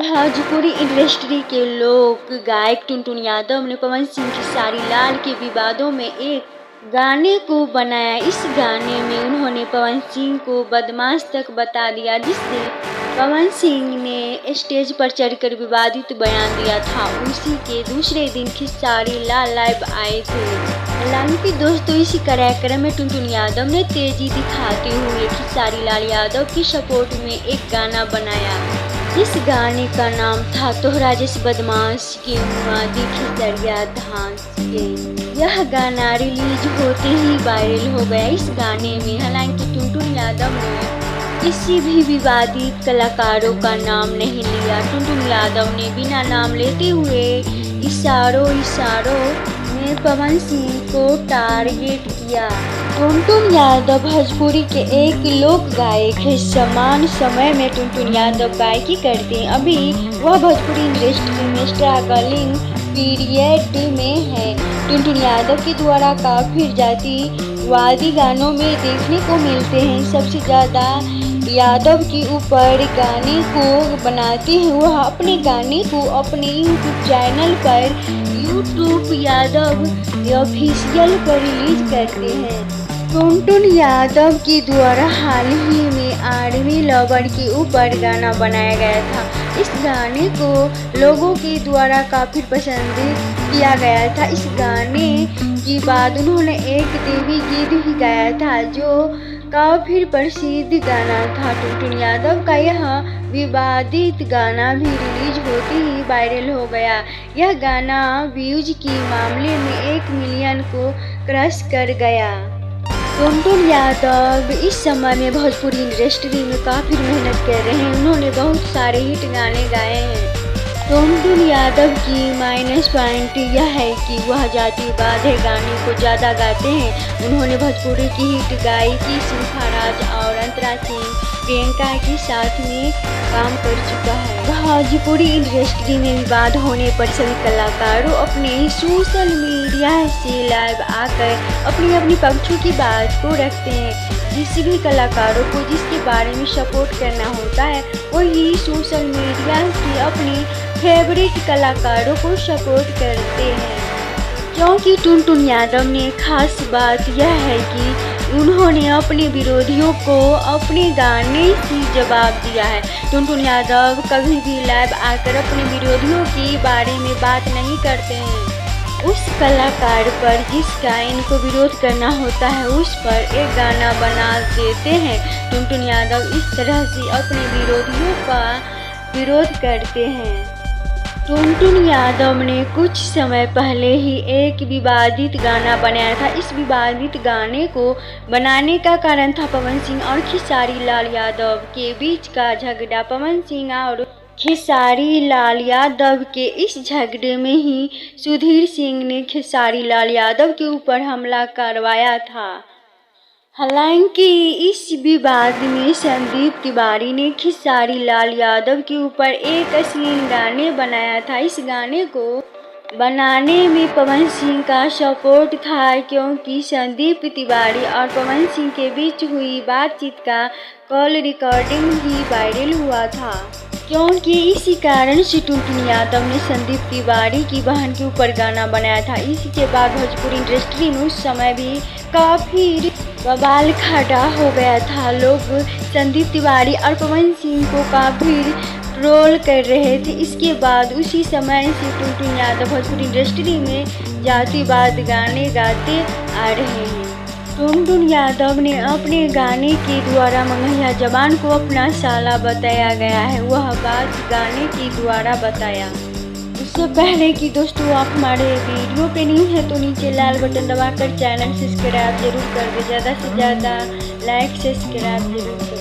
Bhojpuri industry के लोक गायक टुनटुन यादव ने पवन सिंह खेसारी लाल के विवादों में एक गाने को बनाया। इस गाने में उन्होंने पवन सिंह को बदमाश तक बता दिया, जिससे पवन सिंह ने स्टेज पर चढ़कर विवादित बयान दिया था। उसी के दूसरे दिन खेसारी लाल लाइव आए थे। हालांकि दोस्तों, इसी कार्यक्रम में टुनटुन यादव ने तेजी दिखाते हुए खेसारी लाल यादव की सपोर्ट में एक गाना बनाया। इस गाने का नाम था तोहरा जिस बदमाश के मुआदी खिचड़िया धांस के। यह गाना रिलीज होते ही वायरल हो गया। इस गाने में हालांकि टुनटुन यादव ने किसी भी विवादित कलाकारों का नाम नहीं लिया। टुनटुन यादव ने बिना नाम लेते हुए इशारों में पवन सिंह को टारगेट किया। टुनटुन यादव भोजपुरी के एक लोक गायक है। समान समय में टुनटुन यादव गायकी करते हैं। अभी वह भोजपुरी इंडस्ट्री में स्ट्रगलिंग पीरियड में है। टुनटुन यादव के द्वारा काफी जातिवादी गानों में देखने को मिलते हैं। सबसे ज़्यादा यादव के ऊपर गाने को बनाते हैं। वह अपने गाने को अपने यूट्यूब चैनल पर यूट्यूब यादव ऑफिशियल पर रिलीज करते हैं। टुनटुन यादव के द्वारा हाल ही में आर्मी लवर के ऊपर गाना बनाया गया था। इस गाने को लोगों के द्वारा काफी पसंद किया गया था। इस गाने के बाद उन्होंने एक देवी गीत भी गाया था, जो काफी प्रसिद्ध गाना था। टुनटुन यादव का यह विवादित गाना भी रिलीज होते ही वायरल हो गया। यह गाना व्यूज के मामले में 1 मिलियन को क्रॉस कर गया। टुनटुन यादव इस समय में भोजपुरी इंडस्ट्री में काफ़ी मेहनत कर रहे हैं। उन्होंने बहुत सारे हिट गाने गाए हैं। टुनटुन यादव की माइनस पॉइंट यह है कि वह जातिवाद है गाने को ज़्यादा गाते हैं। उन्होंने भोजपुरी की हिट गायकी शिल्पा राज और अंतरा सिंह प्रियंका के साथ में काम कर चुका है। भोजपुरी इंडस्ट्री में विवाद होने पर सभी कलाकारों अपने सोशल मीडिया से लाइव आकर अपनी पक्षों की बात को रखते हैं। जिस भी कलाकारों को जिसके बारे में सपोर्ट करना होता है, वही सोशल मीडिया से अपने फेवरेट कलाकारों को सपोर्ट करते हैं। क्योंकि टुनटुन यादव ने खास बात यह है कि उन्होंने अपने विरोधियों को अपने गाने से जवाब दिया है। टुनटुन यादव कभी भी लाइव आकर अपने विरोधियों के बारे में बात नहीं करते हैं। उस कलाकार पर जिसका इनको विरोध करना होता है, उस पर एक गाना बना देते हैं। टुनटुन यादव इस तरह से अपने विरोधियों का विरोध करते हैं। टुनटुन यादव ने कुछ समय पहले ही एक विवादित गाना बनाया था। इस विवादित गाने को बनाने का कारण था पवन सिंह और खेसारी लाल यादव के बीच का झगड़ा। पवन सिंह और खेसारी लाल यादव के इस झगड़े में ही सुधीर सिंह ने खेसारी लाल यादव के ऊपर हमला करवाया था। हालांकि इस विवाद में संदीप तिवारी ने खेसारी लाल यादव के ऊपर एक अश्लील गाने बनाया था। इस गाने को बनाने में पवन सिंह का सपोर्ट था, क्योंकि संदीप तिवारी और पवन सिंह के बीच हुई बातचीत का कॉल रिकॉर्डिंग भी वायरल हुआ था। क्योंकि इसी कारण से टुनटुन यादव ने संदीप तिवारी की बहन के ऊपर गाना बनाया था। इसी के बाद भोजपुरी इंडस्ट्री में उस समय भी काफ़ी बवाल खड़ा हो गया था। लोग संदीप तिवारी और पवन सिंह को काफ़ी ट्रोल कर रहे थे। इसके बाद उसी समय से टुनटुन यादव भोजपुरी इंडस्ट्री में जातिवाद गाने गाते आ रहे हैं। टुनटुन यादव ने अपने गाने के द्वारा मंगैया जबान को अपना साला बताया गया है। वह बात गाने के द्वारा बताया। इससे पहले कि दोस्तों आप हमारे वीडियो पे न्यू है तो नीचे लाल बटन दबाकर चैनल सब्सक्राइब जरूर कर दे। ज़्यादा से ज़्यादा लाइक सब्सक्राइब जरूर करें।